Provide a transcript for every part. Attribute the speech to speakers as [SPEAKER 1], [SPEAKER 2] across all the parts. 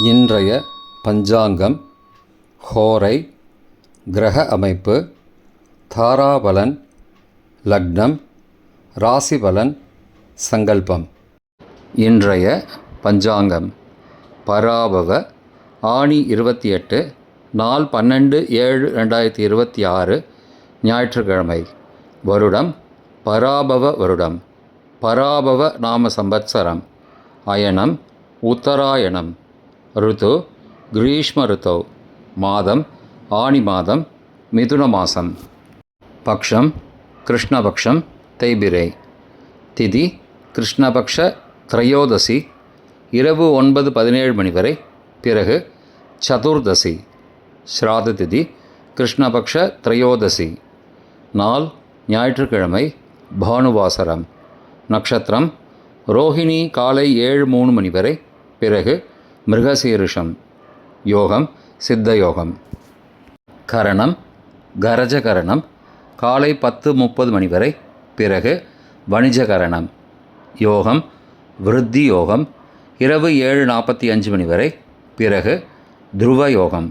[SPEAKER 1] இன்றைய பஞ்சாங்கம், ஹோரை, கிரக அமைப்பு, தாராபலன், லக்னம், ராசிபலன், சங்கல்பம். இன்றைய பஞ்சாங்கம் பராபவ ஆணி 28 நாள் 12/7/2026 ஞாயிற்றுக்கிழமை. வருடம் பராபவ வருடம். பராபவ நாம சம்பத்சரம். அயனம் உத்தராயணம். ருத்து கிரீஷ்ம ருத்தோ. மாதம் ஆணி மாதம், மிதுன மாதம். பக்ஷம் கிருஷ்ணபக்ஷம், தேய்பிரை. திதி கிருஷ்ணபக்ஷ திரையோதசி, இரவு 9:17 மணி வரை. பிறகு சதுர்தசி. ஸ்ராத திதி கிருஷ்ணபக்ஷ திரையோதசி. நாள் ஞாயிற்றுக்கிழமை, பானுவாசரம். நட்சத்திரம் ரோஹிணி காலை 7:03 மணி வரை. பிறகு மிருகசீரிஷம். யோகம் சித்த யோகம். கரணம் கரஜகரணம் காலை 10:30 மணி வரை. பிறகு வணிஜகரணம். யோகம் விருத்தி யோகம் இரவு 7:45 மணி வரை. பிறகு துருவ யோகம்.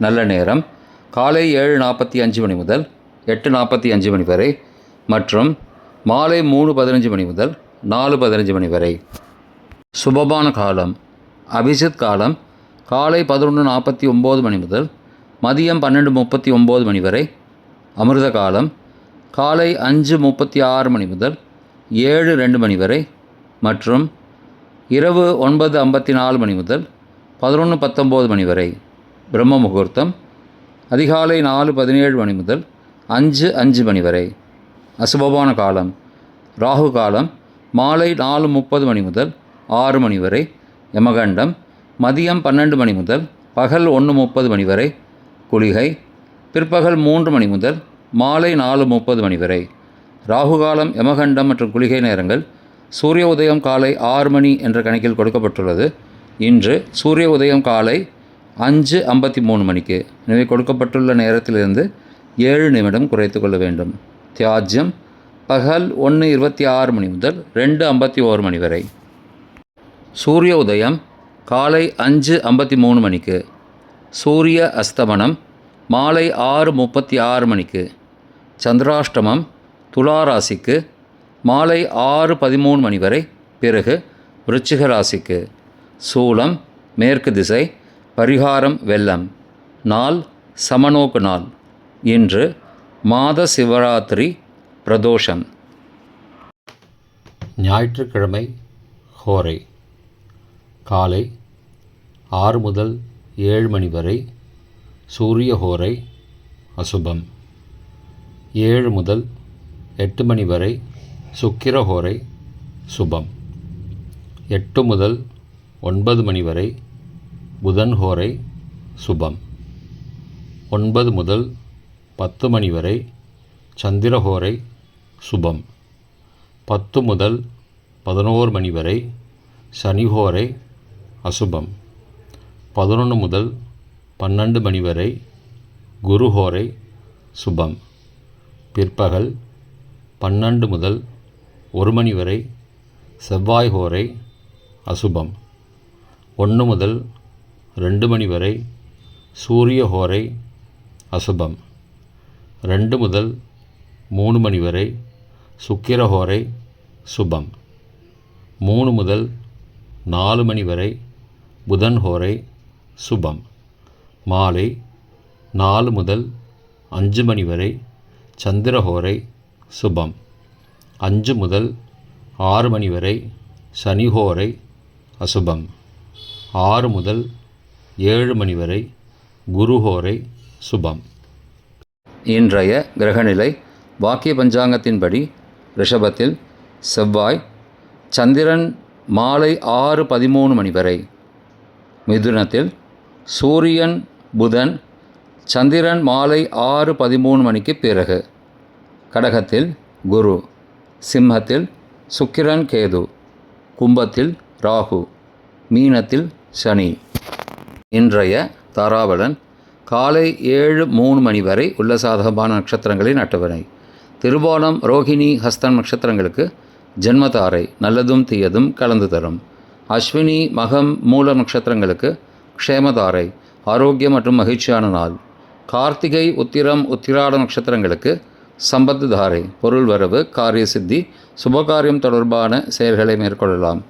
[SPEAKER 1] நல்ல நேரம் காலை 7:45 மணி முதல் 8:45 மணி வரை மற்றும் மாலை 3:15 மணி முதல் 4:15 மணி வரை. சுபமான காலம் அபிஜித் காலம் காலை 11:49 மணி முதல் மதியம் 12:39 மணி வரை. அமிர்த காலம் காலை 5:36 மணி முதல் 7:02 மணி வரை மற்றும் இரவு 9:54 மணி முதல் 11:19 மணி வரை. பிரம்ம முகூர்த்தம் அதிகாலை 4:17 மணி முதல் 5:05 மணி வரை. அசுபமான காலம் ராகு காலம் மாலை 4:30 மணி முதல் 6 மணி வரை. யமகண்டம் மதியம் 12 மணி முதல் பகல் 1:30 மணி வரை. குளிகை பிற்பகல் 3 மணி முதல் மாலை 4:30 மணி வரை. ராகுகாலம், யமகண்டம் மற்றும் குளிகை நேரங்கள் சூரிய உதயம் காலை 6 மணி என்ற கணக்கில் கொடுக்கப்பட்டுள்ளது. இன்று சூரிய உதயம் காலை 5:53 மணிக்கு. எனவே கொடுக்கப்பட்டுள்ள நேரத்திலிருந்து 7 நிமிடம் குறைத்து கொள்ள வேண்டும். தியாஜ்யம் பகல் 1:26 மணி முதல் 2:51 மணி வரை. சூரிய உதயம் காலை 5:53 மணிக்கு. சூரிய அஸ்தமனம் மாலை 6:36 மணிக்கு. சந்திராஷ்டமம் துலா ராசிக்கு மாலை 6:13 மணி வரை. பிறகு விருச்சிக ராசிக்கு. சூலம் மேற்கு திசை. பரிகாரம் வெள்ளம். நாள் சமநோக்கு நாள். இன்று மாத சிவராத்திரி பிரதோஷம். ஞாயிற்றுக்கிழமை ஹோரை காலை 6 முதல் 7 மணி வரை. சூரிய ஹோரை அசுபம். 7 முதல் 8 மணி வரை சுக்கிர ஹோரை சுபம். 8 முதல் 9 மணி வரை புதன் ஹோரை சுபம். 9 முதல் 10 மணி வரை சந்திரஹோரை சுபம். 10 முதல் 11 மணி வரை சனிஹோரை அசுபம். 11 முதல் 12 மணி வரை குருஹோரை சுபம். பிற்பகல் 12 முதல் 1 மணி வரை செவ்வாய் ஹோரை அசுபம். 1 முதல் 2 மணி வரை சூரிய ஹோரை அசுபம். 2 முதல் 3 மணி வரை சுக்கிர ஹோரை சுபம். 3 முதல் 4 மணி வரை புதன் ஹோரை சுபம். மாலை 4 முதல் 5 மணி வரை சந்திரஹோரை சுபம். 5 முதல் 6 மணி வரை சனிஹோரை அசுபம். 6 முதல் 7 மணி வரை குருஹோரை சுபம். இன்றைய கிரகநிலை வாக்கிய பஞ்சாங்கத்தின்படி ரிஷபத்தில் செவ்வாய், சந்திரன் மாலை 6:13 மணி வரை. மிதுனத்தில் சூரியன், புதன், சந்திரன் மாலை 6:13 மணிக்கு பிறகு. கடகத்தில் குரு, சிம்மத்தில் சுக்கிரன், கேது, கும்பத்தில் ராகு, மீனத்தில் சனி. இன்றைய தாராபலன் காலை 7:03 மணி வரை உள்ள சாதகமான நட்சத்திரங்களின் அட்டவணை. திருவோணம், ரோஹிணி, ஹஸ்தம் நட்சத்திரங்களுக்கு ஜென்மதாரை நல்லதும் தீயதும் கலந்து தரும். அஸ்வினி, மகம், மூல நட்சத்திரங்களுக்கு க்ஷேமதாரை, ஆரோக்கியம் மற்றும் மகிழ்ச்சியான நாள். கார்த்திகை, உத்திரம், உத்திராட நட்சத்திரங்களுக்கு சம்பத்து தாரை, பொருள் வரவு, காரிய சித்தி, சுபகாரியம் தொடர்பான செயல்களை மேற்கொள்ளலாம்.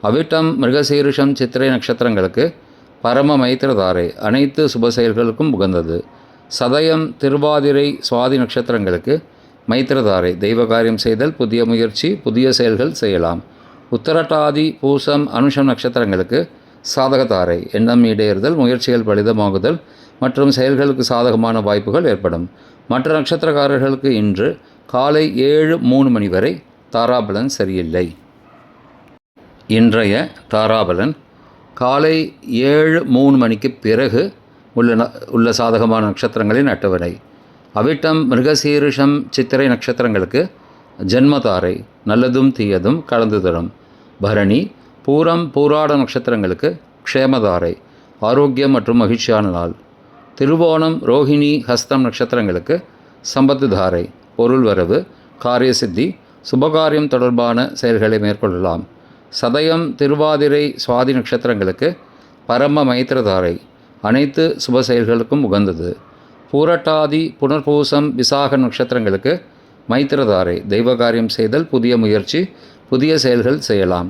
[SPEAKER 1] அவிட்டம், மிருகசீரிஷம், சித்திரை நட்சத்திரங்களுக்கு பரம மைத்திரதாரை, அனைத்து சுப செயல்களுக்கும் உகந்தது. சதயம், திருவாதிரை, சுவாதி நட்சத்திரங்களுக்கு மைத்திரதாரை, தெய்வ காரியம் செய்தல், புதிய முயற்சி, புதிய செயல்கள் செய்யலாம். உத்தரட்டாதி, பூசம், அனுஷம் நட்சத்திரங்களுக்கு சாதகதாரை, எண்ணம் ஈடேறுதல், முயற்சிகள் பலிதமாகுதல் மற்றும் செயல்களுக்கு சாதகமான வாய்ப்புகள் ஏற்படும். மற்ற நட்சத்திரக்காரர்களுக்கு இன்று காலை 7:03 மணி வரை தாராபலன் சரியில்லை. இன்றைய தாராபலன் காலை 7:03 மணிக்கு பிறகு உள்ள சாதகமான நட்சத்திரங்களின் அட்டவணை. அவிட்டம், மிருகசீரிஷம், சித்திரை நட்சத்திரங்களுக்கு ஜென்மதாரை, நல்லதும் தீயதும் கலந்து தரும். பரணி, பூரம், பூராட நட்சத்திரங்களுக்கு க்ஷேமதாரை, ஆரோக்கியம் மற்றும் மகிழ்ச்சியான நாள். திருவோணம், ரோஹிணி, ஹஸ்தம் நட்சத்திரங்களுக்கு சம்பத்து தாரை, பொருள் வரவு, காரிய சித்தி, சுபகாரியம் தொடர்பான செயல்களை மேற்கொள்ளலாம். சதயம், திருவாதிரை, சுவாதி நட்சத்திரங்களுக்கு பரம மைத்திரதாரை, அனைத்து சுப செயல்களுக்கும் உகந்தது. பூரட்டாதி, புனர்பூசம், விசாக நட்சத்திரங்களுக்கு மைத்திரதாரை, தெய்வ காரியம் செய்தல், புதிய முயற்சி, புதிய செயல்கள் செய்யலாம்.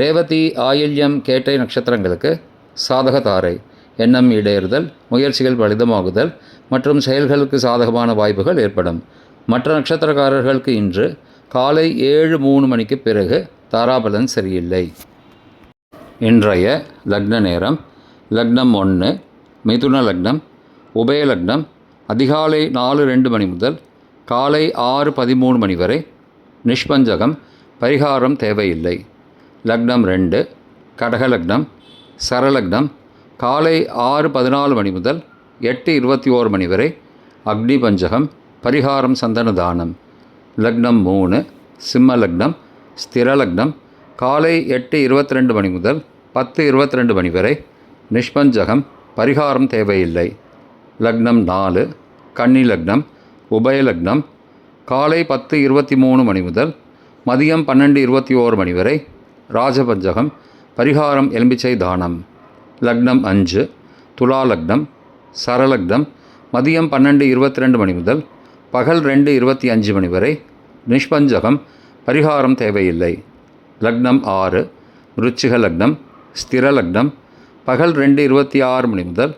[SPEAKER 1] ரேவதி, ஆயில்யம், கேட்டை நட்சத்திரங்களுக்கு சாதகதாரை, எண்ணம் ஈடேறுதல், முயற்சிகள் பலிதமாகுதல் மற்றும் செயல்களுக்கு சாதகமான வாய்ப்புகள் ஏற்படும். மற்ற நட்சத்திரக்காரர்களுக்கு இன்று காலை 7:03 மணிக்கு பிறகு தாராபலன் சரியில்லை. இன்றைய லக்ன நேரம். லக்னம் 1, மிதுன லக்னம், உபய லக்னம் அதிகாலை 4:02 மணி முதல் காலை 6:13 மணி வரை, நிஷ்பஞ்சகம், பரிகாரம் தேவையில்லை. லக்னம் 2, கடக லக்னம், சரலக்னம் காலை 6:14 மணி முதல் 8:21 மணி வரை, அக்னி பஞ்சகம், பரிகாரம் சந்தன தானம். லக்னம் 3, சிம்ம லக்னம், ஸ்திர லக்னம் காலை 8:22 மணி முதல் 10:22 மணி வரை, நிஷ்பஞ்சகம், பரிகாரம் தேவையில்லை. லக்னம் 4, கன்னி லக்னம், உபய லக்னம் காலை 10:23 மணி முதல் மதியம் 12:21 மணி வரை, ராஜபஞ்சகம், பரிகாரம் எலும்பிச்சை தானம். லக்னம் 5, துலா லக்னம், சரலக்னம் மதியம் 12:22 மணி முதல் பகல் 2:25 மணி வரை, நிஷ்பஞ்சகம், பரிகாரம் தேவையில்லை. லக்னம் 6, விருச்சிக லக்னம், ஸ்திர லக்னம் பகல் 2:26 மணி முதல்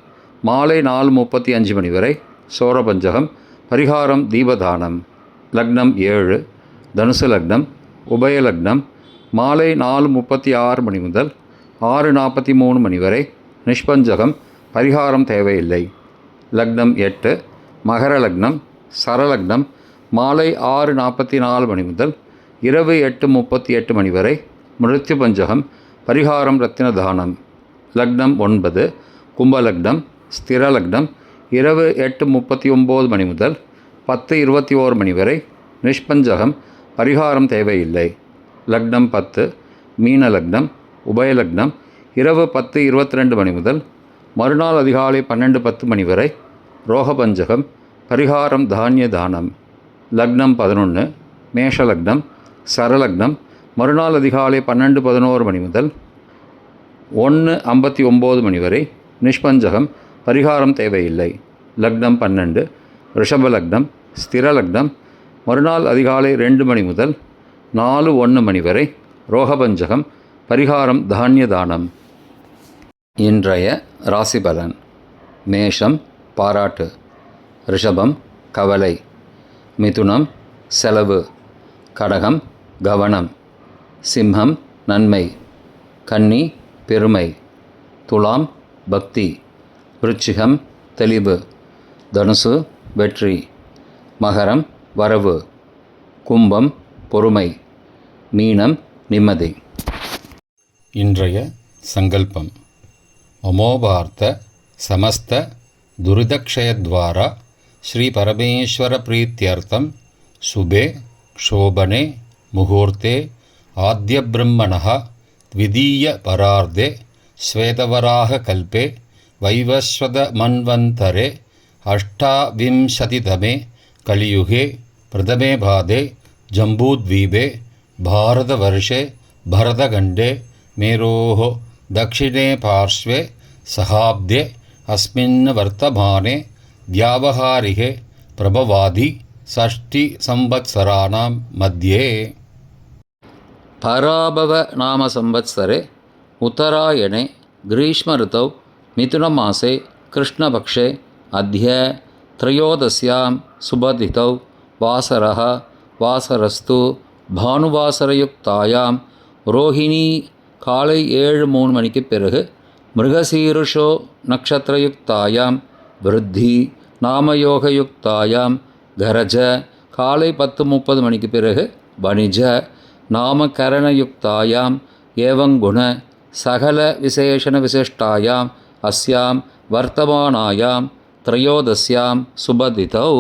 [SPEAKER 1] மாலை 4:35 மணி வரை, சோரபஞ்சகம், பரிகாரம் தீபதானம். லக்னம் 7, தனுசு லக்னம், உபய லக்னம் மாலை 4:36 மணி முதல் 6:43 மணி வரை, நிஷ்பஞ்சகம், பரிகாரம் தேவையில்லை. லக்னம் 8, மகர லக்னம், சரலக்னம் மாலை 6:44 மணி முதல் இரவு 8:38 மணி வரை, மிருத்யு பஞ்சகம், பரிகாரம் ரத்தின தானம். லக்னம் 9, கும்பலக்னம், ஸ்திர லக்னம் இரவு 8:39 மணி முதல் 10:21 மணி வரை, நிஷ்பஞ்சகம், பரிகாரம் தேவையில்லை. லக்னம் 10, மீன லக்னம், உபய லக்னம் இரவு 10:22 மணி முதல் மறுநாள் அதிகாலை 12:10 மணி வரை, ரோகபஞ்சகம், பரிகாரம் தானிய தானம். லக்னம் 11, மேஷ லக்னம், சரலக்னம் மறுநாள் அதிகாலை 12:11 மணி முதல் 1:59 மணி வரை, நிஷ்பஞ்சகம், பரிகாரம் தேவையில்லை. லக்னம் 12, ரிஷப லக்னம், ஸ்திர லக்னம் மறுநாள் அதிகாலை 2 மணி முதல் 4:01 மணி வரை, ரோகபஞ்சகம், பரிகாரம் தானிய தானம். இன்றைய ராசிபலன். மேஷம், பாராட்டு. ரிஷபம், கவலை. மிதுனம், செலவு. கடகம், கவனம். சிம்மம், நன்மை. கன்னி, பெருமை. துலாம், பக்தி. விருச்சிகம், தெளிவு. தனுசு, வெற்றி. மகரம், வரவு. கும்பம், பொறுமை. மீனம், நிம்மதி. இன்றைய சங்கல்பம். மமோபார்த்த சமஸ்த துரிதக்ஷயத்வாரா ஸ்ரீ பரமேஸ்வர பிரீத்தியர்த்தம் சுபே க்ஷோபனே முகூர்த்தே ஆத்ய பிரம்மணः த்விதீய பரார்த்தே ஸ்வேதவராக கல்பே வைவஸ்வத மன்வந்தரே அஷ்டாவிம்சதிதமே கலியுகே பிரதமே பாதே ஜம்பூத்வீபே பாரதவர்ஷே பரதகண்டே மேரோः दक्षिणे पार्श्वे सहाब्दे अस्मिन् वर्तमाने व्यावहारिके प्रभवादि षष्टिसंवत्सराणां मध्ये पराभवनामसंवत्सरे उत्तरायणे ग्रीष्मऋतौ मिथुनमासे कृष्णपक्षे अद्य त्रयोदश्यां सुबतिथौ वासरः वासरस्तु भानुवासरयुक्तायां रोहिणी காலை 7:03 மணிக்கு பிறகு மிருகசீருஷோ நக்ஷத்திரயுக்தாயாம் விருத்தி நாமயோகயுக்தாயாம் கரஜ காலை 10:30 மணிக்கு பிறகு வணிஜ நாமகரணயுக்தாயாம் ஏவங்குண சகல விசேஷண விசிஷ்டாயாம் அஸ்யாம் வர்த்தமானாயாம் த்ரயோதஸ்யாம் சுபதிதௌ